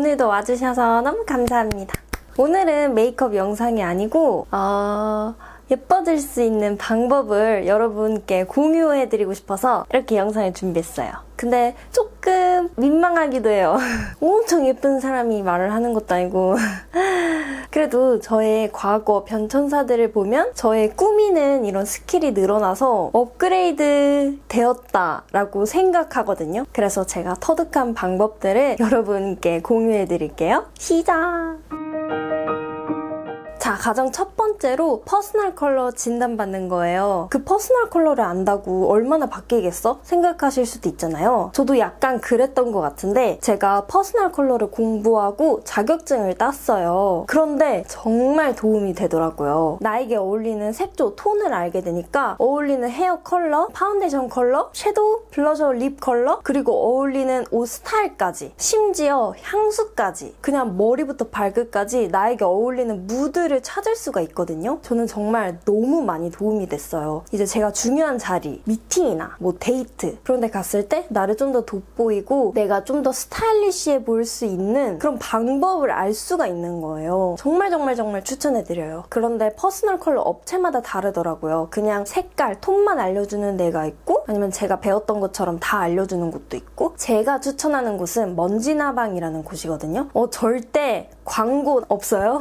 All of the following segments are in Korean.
오늘도 와주셔서 너무 감사합니다. 오늘은 메이크업 영상이 아니고 예뻐질 수 있는 방법을 여러분께 공유해드리고 싶어서 이렇게 영상을 준비했어요. 근데 조금 민망하기도 해요. 엄청 예쁜 사람이 말을 하는 것도 아니고 그래도 저의 과거 변천사들을 보면 저의 꾸미는 이런 스킬이 늘어나서 업그레이드 되었다라고 생각하거든요. 그래서 제가 터득한 방법들을 여러분께 공유해드릴게요. 시작! 자, 가장 첫 번째로 퍼스널 컬러 진단받는 거예요. 그 퍼스널 컬러를 안다고 얼마나 바뀌겠어? 생각하실 수도 있잖아요. 저도 약간 그랬던 것 같은데 제가 퍼스널 컬러를 공부하고 자격증을 땄어요. 그런데 정말 도움이 되더라고요. 나에게 어울리는 색조, 톤을 알게 되니까 어울리는 헤어 컬러, 파운데이션 컬러, 섀도우, 블러셔, 립 컬러, 그리고 어울리는 옷 스타일까지, 심지어 향수까지, 그냥 머리부터 발끝까지 나에게 어울리는 무드를 찾을 수가 있거든요. 저는 정말 너무 많이 도움이 됐어요. 이제 제가 중요한 자리, 미팅이나 뭐 데이트 그런 데 갔을 때 나를 좀 더 돋보이고 내가 좀 더 스타일리시해 보일 수 있는 그런 방법을 알 수가 있는 거예요. 정말 추천해드려요. 그런데 퍼스널 컬러 업체마다 다르더라고요. 그냥 색깔, 톤만 알려주는 데가 있고 아니면 제가 배웠던 것처럼 다 알려주는 곳도 있고 제가 추천하는 곳은 먼지나방이라는 곳이거든요. 절대 광고 없어요.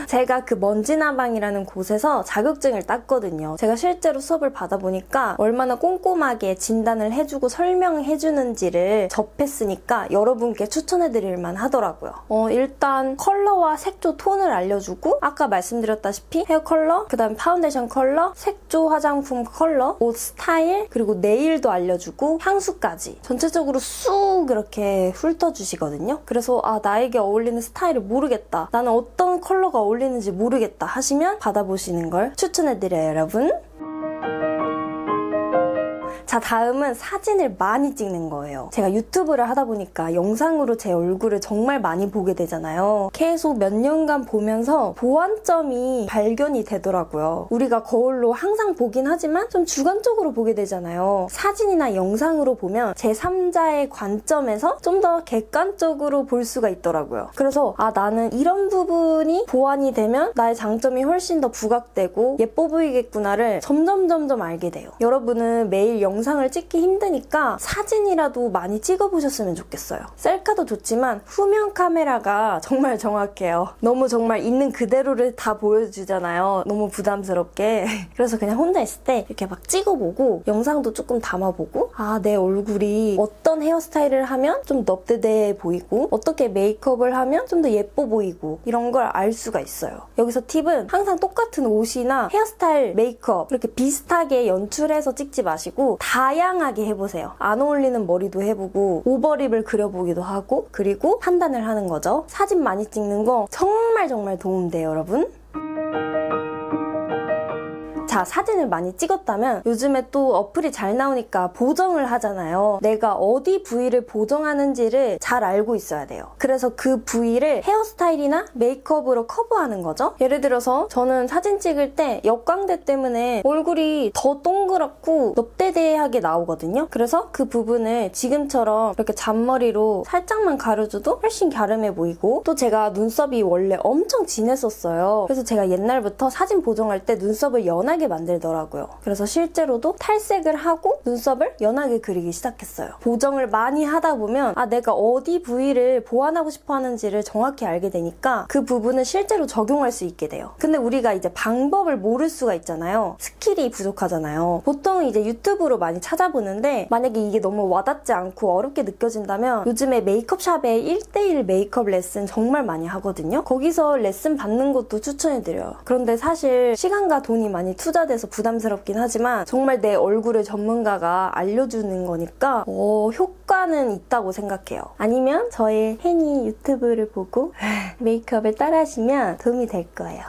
제가 그 먼지나방이라는 곳에서 자격증을 땄거든요. 제가 실제로 수업을 받아보니까 얼마나 꼼꼼하게 진단을 해주고 설명해주는지를 접했으니까 여러분께 추천해드릴 만하더라고요. 일단 컬러와 색조 톤을 알려주고 아까 말씀드렸다시피 헤어 컬러, 그 다음 파운데이션 컬러, 색조 화장품 컬러, 옷 스타일, 그리고 네일도 알려주고 향수까지 전체적으로 쑥 이렇게 훑어주시거든요. 그래서 나에게 어울리는 스타일을 모르겠다. 나는 어떤 컬러가 어울리는지 모르겠다 하시면 받아보시는 걸 추천해드려요, 여러분. 자, 다음은 사진을 많이 찍는 거예요. 제가 유튜브를 하다 보니까 영상으로 제 얼굴을 정말 많이 보게 되잖아요. 계속 몇 년간 보면서 보완점이 발견이 되더라고요. 우리가 거울로 항상 보긴 하지만 좀 주관적으로 보게 되잖아요. 사진이나 영상으로 보면 제3자의 관점에서 좀 더 객관적으로 볼 수가 있더라고요. 그래서 나는 이런 부분이 보완이 되면 나의 장점이 훨씬 더 부각되고 예뻐 보이겠구나를 점점 알게 돼요. 여러분은 매일 영상을 찍기 힘드니까 사진이라도 많이 찍어보셨으면 좋겠어요. 셀카도 좋지만 후면 카메라가 정말 정확해요. 너무 정말 있는 그대로를 다 보여주잖아요. 너무 부담스럽게. 그래서 그냥 혼자 있을 때 이렇게 막 찍어보고 영상도 조금 담아보고 내 얼굴이 어떤 헤어스타일을 하면 좀 넙대대해 보이고 어떻게 메이크업을 하면 좀 더 예뻐 보이고 이런 걸 알 수가 있어요. 여기서 팁은 항상 똑같은 옷이나 헤어스타일, 메이크업 이렇게 비슷하게 연출해서 찍지 마시고 다양하게 해보세요. 안 어울리는 머리도 해보고 오버립을 그려보기도 하고 그리고 판단을 하는 거죠. 사진 많이 찍는 거 정말 도움돼요, 여러분. 자, 사진을 많이 찍었다면 요즘에 또 어플이 잘 나오니까 보정을 하잖아요. 내가 어디 부위를 보정하는지를 잘 알고 있어야 돼요. 그래서 그 부위를 헤어스타일이나 메이크업으로 커버하는 거죠. 예를 들어서 저는 사진 찍을 때 역광대 때문에 얼굴이 더 동그랗고 넙대대하게 나오거든요. 그래서 그 부분을 지금처럼 이렇게 잔머리로 살짝만 가려줘도 훨씬 갸름해 보이고 또 제가 눈썹이 원래 엄청 진했었어요. 그래서 제가 옛날부터 사진 보정할 때 눈썹을 연하게 만들더라고요. 그래서 실제로도 탈색을 하고 눈썹을 연하게 그리기 시작했어요. 보정을 많이 하다 보면 내가 어디 부위를 보완하고 싶어 하는지를 정확히 알게 되니까 그 부분을 실제로 적용할 수 있게 돼요. 근데 우리가 이제 방법을 모를 수가 있잖아요. 스킬이 부족하잖아요. 보통 이제 유튜브로 많이 찾아보는데 만약에 이게 너무 와닿지 않고 어렵게 느껴진다면 요즘에 메이크업샵에 1:1 메이크업 레슨 정말 많이 하거든요. 거기서 레슨 받는 것도 추천해드려요. 그런데 사실 시간과 돈이 많이 투자돼서 부담스럽긴 하지만 정말 내 얼굴을 전문가가 알려주는 거니까 효과는 있다고 생각해요. 아니면 저의 혜니 유튜브를 보고 메이크업을 따라 하시면 도움이 될 거예요.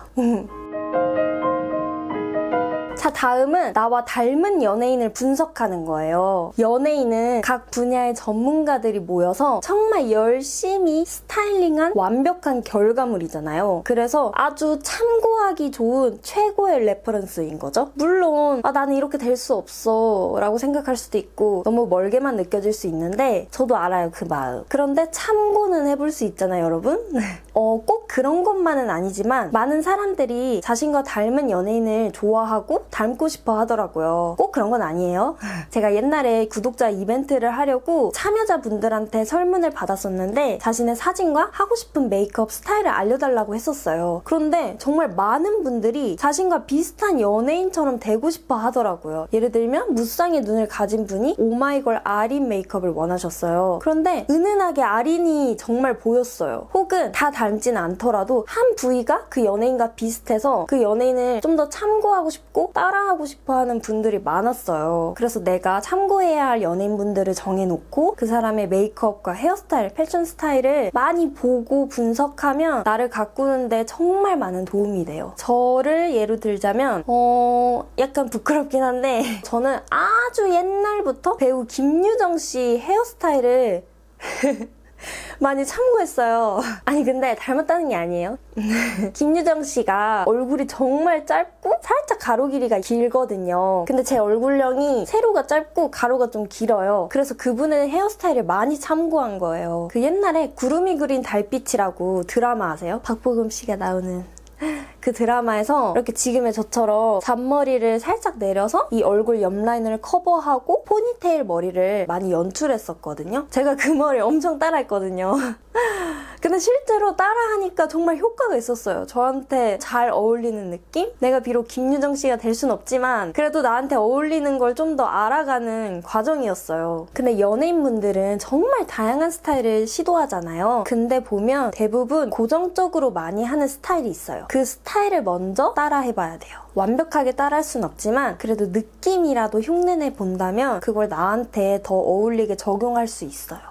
자, 다음은 나와 닮은 연예인을 분석하는 거예요. 연예인은 각 분야의 전문가들이 모여서 정말 열심히 스타일링한 완벽한 결과물이잖아요. 그래서 아주 참고하기 좋은 최고의 레퍼런스인 거죠. 물론 나는 이렇게 될 수 없어 라고 생각할 수도 있고 너무 멀게만 느껴질 수 있는데 저도 알아요, 그 마음. 그런데 참고는 해볼 수 있잖아요, 여러분. 꼭 그런 것만은 아니지만 많은 사람들이 자신과 닮은 연예인을 좋아하고 닮고 싶어 하더라고요. 꼭 그런 건 아니에요. 제가 옛날에 구독자 이벤트를 하려고 참여자분들한테 설문을 받았었는데 자신의 사진과 하고 싶은 메이크업 스타일을 알려달라고 했었어요. 그런데 정말 많은 분들이 자신과 비슷한 연예인처럼 되고 싶어 하더라고요. 예를 들면 무쌍의 눈을 가진 분이 오마이걸 아린 메이크업을 원하셨어요. 그런데 은은하게 아린이 정말 보였어요. 혹은 다 닮진 않더라도 한 부위가 그 연예인과 비슷해서 그 연예인을 좀 더 참고하고 싶고 따라하고 싶어 하는 분들이 많았어요. 그래서 내가 참고해야 할 연예인분들을 정해놓고 그 사람의 메이크업과 헤어스타일, 패션 스타일을 많이 보고 분석하면 나를 가꾸는데 정말 많은 도움이 돼요. 저를 예로 들자면 약간 부끄럽긴 한데 저는 아주 옛날부터 배우 김유정 씨 헤어스타일을 많이 참고했어요. 아니 근데 닮았다는 게 아니에요. 김유정 씨가 얼굴이 정말 짧고 살짝 가로 길이가 길거든요. 근데 제 얼굴형이 세로가 짧고 가로가 좀 길어요. 그래서 그분의 헤어스타일을 많이 참고한 거예요. 그 옛날에 구름이 그린 달빛이라고 드라마 아세요? 박보검 씨가 나오는 그 드라마에서 이렇게 지금의 저처럼 잔머리를 살짝 내려서 이 얼굴 옆라인을 커버하고 포니테일 머리를 많이 연출했었거든요. 제가 그 머리 엄청 따라했거든요. 근데 실제로 따라하니까 정말 효과가 있었어요. 저한테 잘 어울리는 느낌? 내가 비록 김유정 씨가 될 순 없지만 그래도 나한테 어울리는 걸 좀 더 알아가는 과정이었어요. 근데 연예인분들은 정말 다양한 스타일을 시도하잖아요. 근데 보면 대부분 고정적으로 많이 하는 스타일이 있어요. 그 스타일을 먼저 따라해봐야 돼요. 완벽하게 따라할 순 없지만 그래도 느낌이라도 흉내내 본다면 그걸 나한테 더 어울리게 적용할 수 있어요.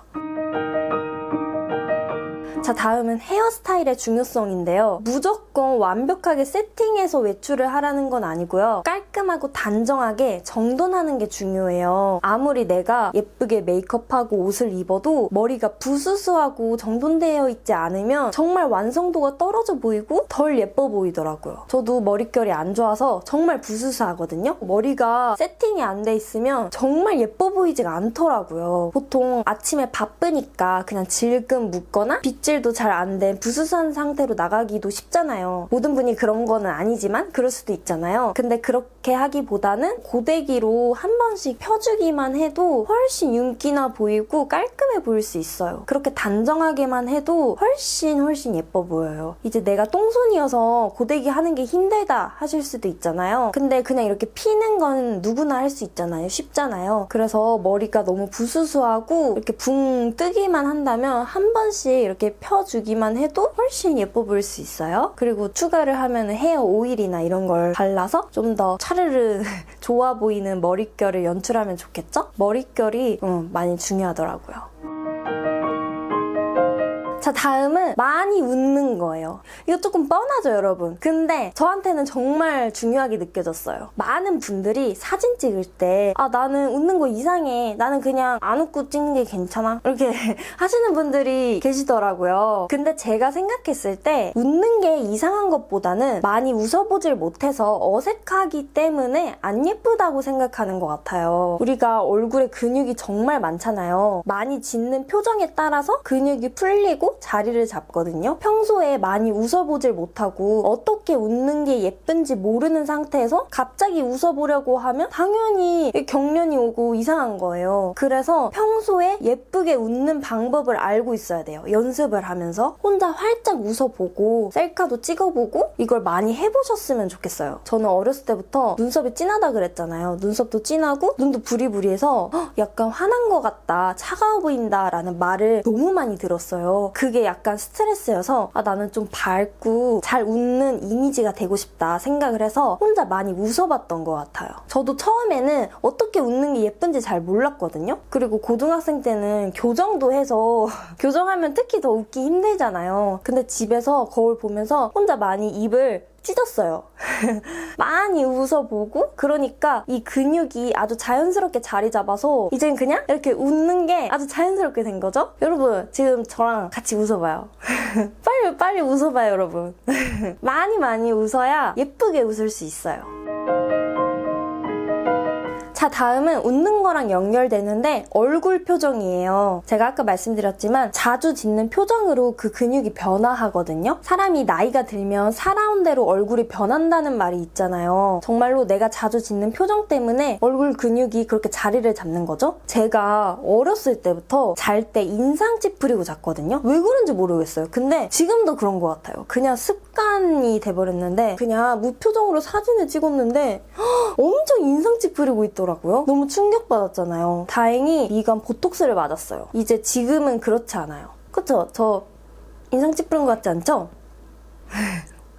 자, 다음은 헤어스타일의 중요성인데요. 무조건 완벽하게 세팅해서 외출을 하라는 건 아니고요. 깔끔하고 단정하게 정돈하는 게 중요해요. 아무리 내가 예쁘게 메이크업하고 옷을 입어도 머리가 부스스하고 정돈되어 있지 않으면 정말 완성도가 떨어져 보이고 덜 예뻐 보이더라고요. 저도 머릿결이 안 좋아서 정말 부스스하거든요. 머리가 세팅이 안 돼 있으면 정말 예뻐 보이지가 않더라고요. 보통 아침에 바쁘니까 그냥 질끈 묶거나 빗질 도 잘 안 된 부스스한 상태로 나가기도 쉽잖아요. 모든 분이 그런 거는 아니지만 그럴 수도 있잖아요. 근데 그렇게 하기보다는 고데기로 한 번씩 펴주기만 해도 훨씬 윤기나 보이고 깔끔해 보일 수 있어요. 그렇게 단정하게만 해도 훨씬 예뻐 보여요. 이제 내가 똥손이어서 고데기 하는 게 힘들다 하실 수도 있잖아요. 근데 그냥 이렇게 피는 건 누구나 할 수 있잖아요. 쉽잖아요. 그래서 머리가 너무 부스스하고 이렇게 붕 뜨기만 한다면 한 번씩 이렇게 펴주기만 해도 훨씬 예뻐 보일 수 있어요. 그리고 추가를 하면 헤어 오일이나 이런 걸 발라서 좀 더 차르르 좋아 보이는 머릿결을 연출하면 좋겠죠? 머릿결이 많이 중요하더라고요. 자, 다음은 많이 웃는 거예요. 이거 조금 뻔하죠, 여러분? 근데 저한테는 정말 중요하게 느껴졌어요. 많은 분들이 사진 찍을 때 나는 웃는 거 이상해. 나는 그냥 안 웃고 찍는 게 괜찮아. 이렇게 하시는 분들이 계시더라고요. 근데 제가 생각했을 때 웃는 게 이상한 것보다는 많이 웃어보질 못해서 어색하기 때문에 안 예쁘다고 생각하는 것 같아요. 우리가 얼굴에 근육이 정말 많잖아요. 많이 짓는 표정에 따라서 근육이 풀리고 자리를 잡거든요. 평소에 많이 웃어보질 못하고 어떻게 웃는 게 예쁜지 모르는 상태에서 갑자기 웃어보려고 하면 당연히 경련이 오고 이상한 거예요. 그래서 평소에 예쁘게 웃는 방법을 알고 있어야 돼요. 연습을 하면서 혼자 활짝 웃어보고 셀카도 찍어보고 이걸 많이 해보셨으면 좋겠어요. 저는 어렸을 때부터 눈썹이 진하다 그랬잖아요. 눈썹도 진하고 눈도 부리부리해서 약간 화난 것 같다, 차가워 보인다 라는 말을 너무 많이 들었어요. 그게 약간 스트레스여서 나는 좀 밝고 잘 웃는 이미지가 되고 싶다 생각을 해서 혼자 많이 웃어봤던 것 같아요. 저도 처음에는 어떻게 웃는 게 예쁜지 잘 몰랐거든요. 그리고 고등학생 때는 교정도 해서 교정하면 특히 더 웃기 힘들잖아요. 근데 집에서 거울 보면서 혼자 많이 입을 찢었어요. 많이 웃어보고 그러니까 이 근육이 아주 자연스럽게 자리 잡아서 이젠 그냥 이렇게 웃는 게 아주 자연스럽게 된 거죠? 여러분 지금 저랑 같이 웃어봐요. 빨리 웃어봐요 여러분. 많이 웃어야 예쁘게 웃을 수 있어요. 자, 다음은 웃는 거랑 연결되는데 얼굴 표정이에요. 제가 아까 말씀드렸지만 자주 짓는 표정으로 그 근육이 변화하거든요. 사람이 나이가 들면 살아온 대로 얼굴이 변한다는 말이 있잖아요. 정말로 내가 자주 짓는 표정 때문에 얼굴 근육이 그렇게 자리를 잡는 거죠. 제가 어렸을 때부터 잘 때 인상 찌푸리고 잤거든요. 왜 그런지 모르겠어요. 근데 지금도 그런 것 같아요. 그냥 습관이 돼버렸는데 그냥 무표정으로 사진을 찍었는데 엄청 인상 찌푸리고 있더라고요. 너무 충격받았잖아요. 다행히 미간 보톡스를 맞았어요. 이제 지금은 그렇지 않아요. 그쵸? 저 인상 찌푸린 것 같지 않죠?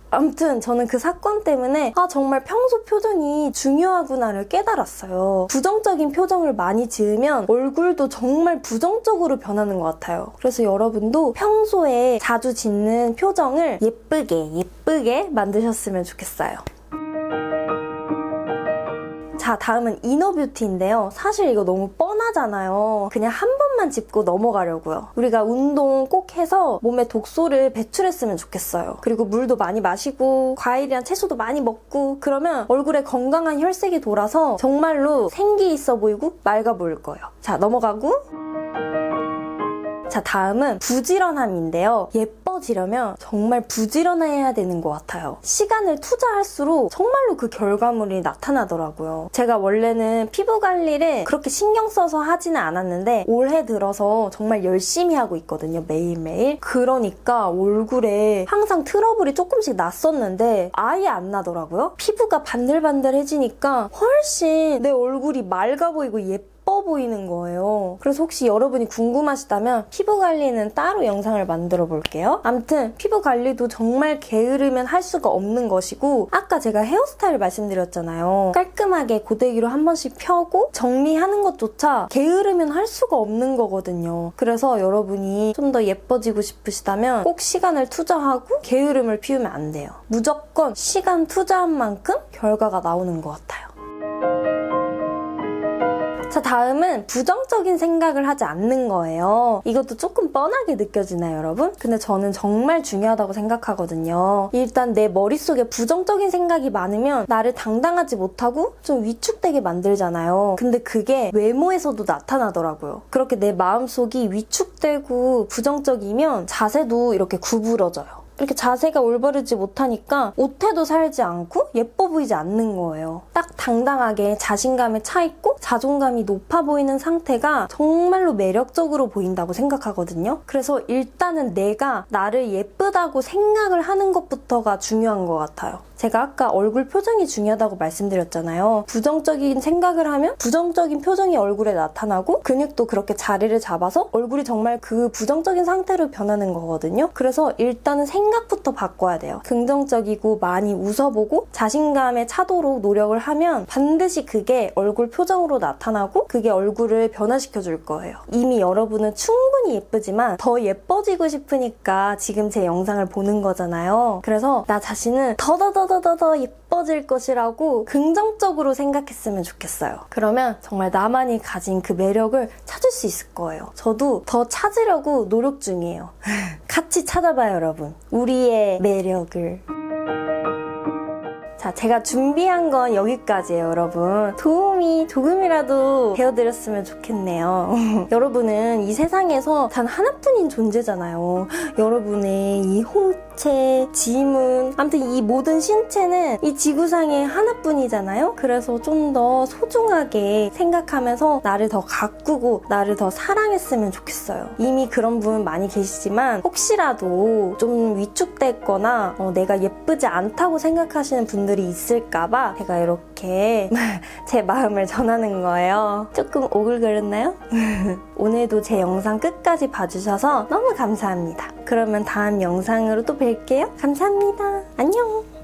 아무튼 저는 그 사건 때문에 정말 평소 표정이 중요하구나를 깨달았어요. 부정적인 표정을 많이 지으면 얼굴도 정말 부정적으로 변하는 것 같아요. 그래서 여러분도 평소에 자주 짓는 표정을 예쁘게 만드셨으면 좋겠어요. 자, 다음은 이너뷰티인데요. 사실 이거 너무 뻔하잖아요. 그냥 한 번만 짚고 넘어가려고요. 우리가 운동 꼭 해서 몸에 독소를 배출했으면 좋겠어요. 그리고 물도 많이 마시고 과일이랑 채소도 많이 먹고 그러면 얼굴에 건강한 혈색이 돌아서 정말로 생기 있어 보이고 맑아 보일 거예요. 자, 넘어가고 자, 다음은 부지런함인데요. 예뻐지려면 정말 부지런해야 되는 것 같아요. 시간을 투자할수록 정말로 그 결과물이 나타나더라고요. 제가 원래는 피부 관리를 그렇게 신경 써서 하지는 않았는데 올해 들어서 정말 열심히 하고 있거든요. 매일매일. 그러니까 얼굴에 항상 트러블이 조금씩 났었는데 아예 안 나더라고요. 피부가 반들반들해지니까 훨씬 내 얼굴이 맑아 보이고 예뻐 보이는 거예요. 그래서 혹시 여러분이 궁금하시다면 피부 관리는 따로 영상을 만들어 볼게요. 아무튼 피부 관리도 정말 게으르면 할 수가 없는 것이고 아까 제가 헤어스타일 말씀드렸잖아요. 깔끔하게 고데기로 한 번씩 펴고 정리하는 것조차 게으르면 할 수가 없는 거거든요. 그래서 여러분이 좀 더 예뻐지고 싶으시다면 꼭 시간을 투자하고 게으름을 피우면 안 돼요. 무조건 시간 투자한 만큼 결과가 나오는 것 같아요. 자, 다음은 부정적인 생각을 하지 않는 거예요. 이것도 조금 뻔하게 느껴지나요, 여러분? 근데 저는 정말 중요하다고 생각하거든요. 일단 내 머릿속에 부정적인 생각이 많으면 나를 당당하지 못하고 좀 위축되게 만들잖아요. 근데 그게 외모에서도 나타나더라고요. 그렇게 내 마음속이 위축되고 부정적이면 자세도 이렇게 구부러져요. 이렇게 자세가 올바르지 못하니까 옷태도 살지 않고 예뻐 보이지 않는 거예요. 딱 당당하게 자신감에 차 있고 자존감이 높아 보이는 상태가 정말로 매력적으로 보인다고 생각하거든요. 그래서 일단은 내가 나를 예쁘다고 생각을 하는 것부터가 중요한 것 같아요. 제가 아까 얼굴 표정이 중요하다고 말씀드렸잖아요. 부정적인 생각을 하면 부정적인 표정이 얼굴에 나타나고 근육도 그렇게 자리를 잡아서 얼굴이 정말 그 부정적인 상태로 변하는 거거든요. 그래서 일단은 생각부터 바꿔야 돼요. 긍정적이고 많이 웃어보고 자신감에 차도록 노력을 하면 반드시 그게 얼굴 표정으로 나타나고 그게 얼굴을 변화시켜 줄 거예요. 이미 여러분은 충분히 예쁘지만 더 예뻐지고 싶으니까 지금 제 영상을 보는 거잖아요. 그래서 나 자신은 더 예뻐질 것이라고 긍정적으로 생각했으면 좋겠어요. 그러면 정말 나만이 가진 그 매력을 찾을 수 있을 거예요. 저도 더 찾으려고 노력 중이에요. 같이 찾아봐요, 여러분. 우리의 매력을. 자, 제가 준비한 건 여기까지예요, 여러분. 도움이 조금이라도 되어드렸으면 좋겠네요. 여러분은 이 세상에서 단 하나뿐인 존재잖아요. 여러분의 이 홍채, 지문, 아무튼 이 모든 신체는 이 지구상에 하나뿐이잖아요. 그래서 좀 더 소중하게 생각하면서 나를 더 가꾸고 나를 더 사랑했으면 좋겠어요. 이미 그런 분 많이 계시지만 혹시라도 좀 위축됐거나 내가 예쁘지 않다고 생각하시는 분들이 있을까봐 제가 이렇게 제 마음을 전하는 거예요. 조금 오글거렸나요? 오늘도 제 영상 끝까지 봐주셔서 너무 감사합니다. 그러면 다음 영상으로 또 뵐게요. 감사합니다. 안녕!